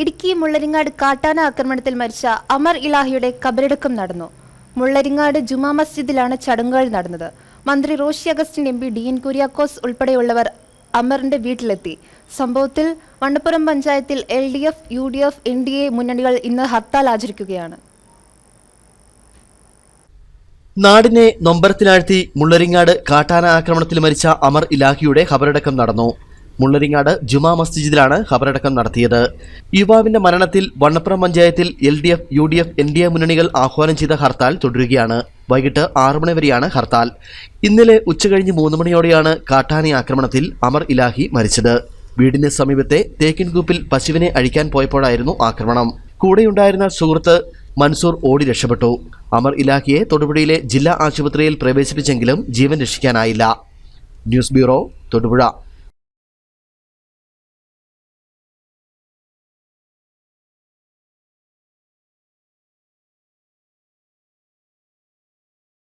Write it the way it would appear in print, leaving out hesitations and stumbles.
ഇടുക്കി മുള്ളരിങ്ങാട് കാട്ടാന ആക്രമണത്തിൽ മരിച്ച അമർ ഇലാഹിയുടെ ഖബറടക്കം നടന്നു. മുള്ളരിങ്ങാട് ജുമാ മസ്ജിദിലാണ് ചടങ്ങുകൾ നടന്നത്. മന്ത്രി Roshy Augustine M P DN Kuriakose ഉൾപ്പെടെയുള്ളവർ അമറിന്റെ വീട്ടിലെത്തി. സംഭവത്തിൽ വണ്ണപ്പുറം പഞ്ചായത്തിൽ LDF, UDF, NDA മുന്നണികൾ ഇന്ന് ഹർത്താൽ ആചരിക്കുകയാണ്. നാടിനെ നൊമ്പരത്തിലാഴ്ത്തി മുള്ളരിങ്ങാട് കാട്ടാന ആക്രമണത്തിൽ മരിച്ച അമർ ഇലാഹിയുടെ ഖബറടക്കം നടന്നു. മുള്ളരിങ്ങാട് ജുമാ മസ്ജിദിലാണ് ഖബറടക്കം നടത്തിയത്. യുവാവിന്റെ മരണത്തിൽ വണ്ണപ്പുറം പഞ്ചായത്തിൽ LDF, UDF, NDA മുന്നണികൾ ആഹ്വാനം ചെയ്ത ഹർത്താൽ തുടരുകയാണ്. വൈകിട്ട് 6 മണി വരെയാണ് ഹർത്താൽ. ഇന്നലെ ഉച്ചകഴിഞ്ഞ് 3 മണിയോടെയാണ് കാട്ടാന ആക്രമണത്തിൽ അമർ ഇലാഹി മരിച്ചത്. വീടിന് സമീപത്തെ തേക്കിൻകൂപ്പിൽ പശുവിനെ അഴിക്കാൻ പോയപ്പോഴായിരുന്നു ആക്രമണം. കൂടെയുണ്ടായിരുന്ന സുഹൃത്ത് മൻസൂർ ഓടി രക്ഷപ്പെട്ടു. അമർ ഇലാഹിയെ തൊടുപുഴയിലെ ജില്ലാ ആശുപത്രിയിൽ പ്രവേശിപ്പിച്ചെങ്കിലും ജീവൻ രക്ഷിക്കാനായില്ല. News bureau, Thodupuzha.